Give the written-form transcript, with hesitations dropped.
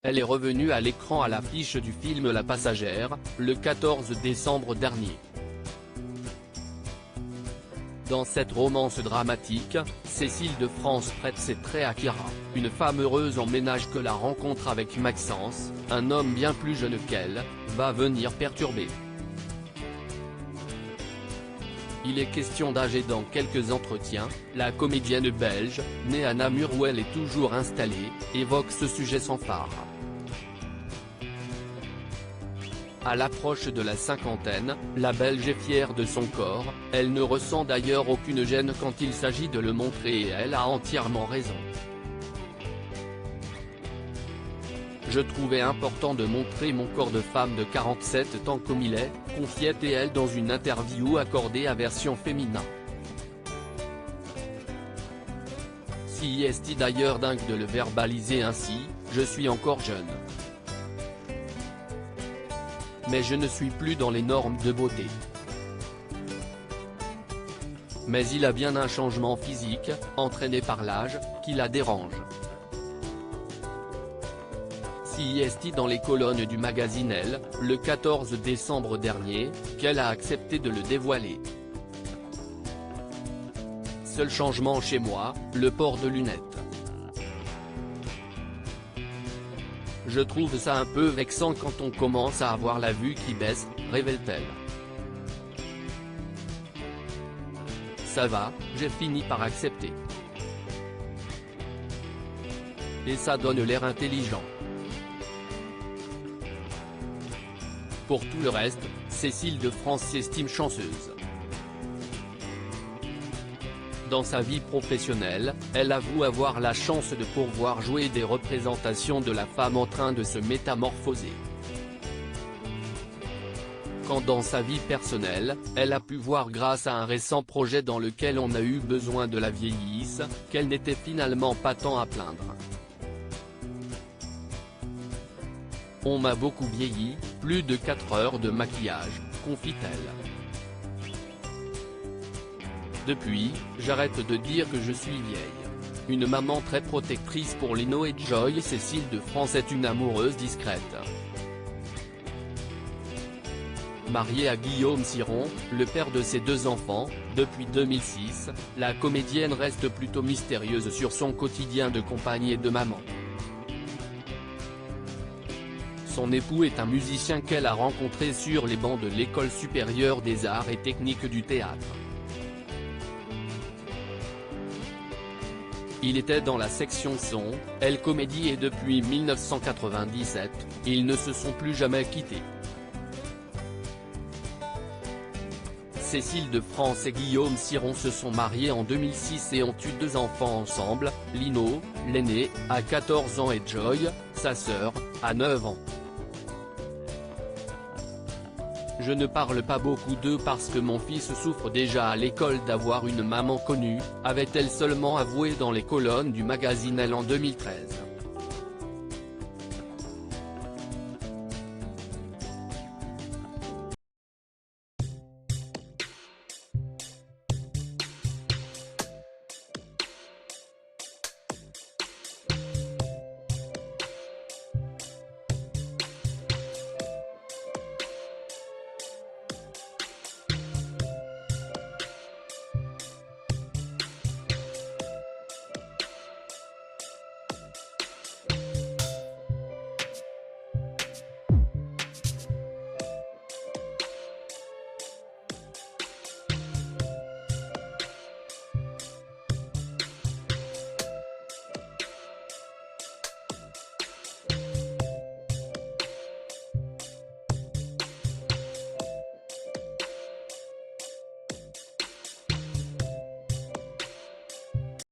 Elle est revenue à l'écran à l'affiche du film La Passagère, le 14 décembre dernier. Dans cette romance dramatique, Cécile de France prête ses traits à Kira, une femme heureuse en ménage que la rencontre avec Maxence, un homme bien plus jeune qu'elle, va venir perturber. Il est question d'âge et dans quelques entretiens, la comédienne belge, née à Namur où elle est toujours installée, évoque ce sujet sans phare. À l'approche de la cinquantaine, la Belge est fière de son corps, elle ne ressent d'ailleurs aucune gêne quand il s'agit de le montrer et elle a entièrement raison. Je trouvais important de montrer mon corps de femme de 47 ans comme il est, confiait-elle dans une interview accordée à Version Féminin. Si est d'ailleurs dingue de le verbaliser ainsi, je suis encore jeune. Mais je ne suis plus dans les normes de beauté. Mais il a bien un changement physique, entraîné par l'âge, qui la dérange. Si est dans les colonnes du magazine Elle, le 14 décembre dernier, qu'elle a accepté de le dévoiler. Seul changement chez moi, le port de lunettes. Je trouve ça un peu vexant quand on commence à avoir la vue qui baisse, révèle-t-elle. Ça va, j'ai fini par accepter. Et ça donne l'air intelligent. Pour tout le reste, Cécile de France s'estime chanceuse. Dans sa vie professionnelle, elle avoue avoir la chance de pouvoir jouer des représentations de la femme en train de se métamorphoser. Quand dans sa vie personnelle, elle a pu voir grâce à un récent projet dans lequel on a eu besoin de la vieillisse, qu'elle n'était finalement pas tant à plaindre. On m'a beaucoup vieilli, plus de 4 heures de maquillage, confie-t-elle. Depuis, j'arrête de dire que je suis vieille. Une maman très protectrice pour Lino et Joy. Cécile de France est une amoureuse discrète. Mariée à Guillaume Ciron, le père de ses 2 enfants, depuis 2006, la comédienne reste plutôt mystérieuse sur son quotidien de compagne et de maman. Son époux est un musicien qu'elle a rencontré sur les bancs de l'École supérieure des arts et techniques du théâtre. Il était dans la section son, elle comédie et depuis 1997, ils ne se sont plus jamais quittés. Cécile de France et Guillaume Ciron se sont mariés en 2006 et ont eu 2 enfants ensemble, Lino, l'aîné, a 14 ans et Joy, sa sœur, a 9 ans. Je ne parle pas beaucoup d'eux parce que mon fils souffre déjà à l'école d'avoir une maman connue, avait-elle seulement avoué dans les colonnes du magazine Elle en 2013.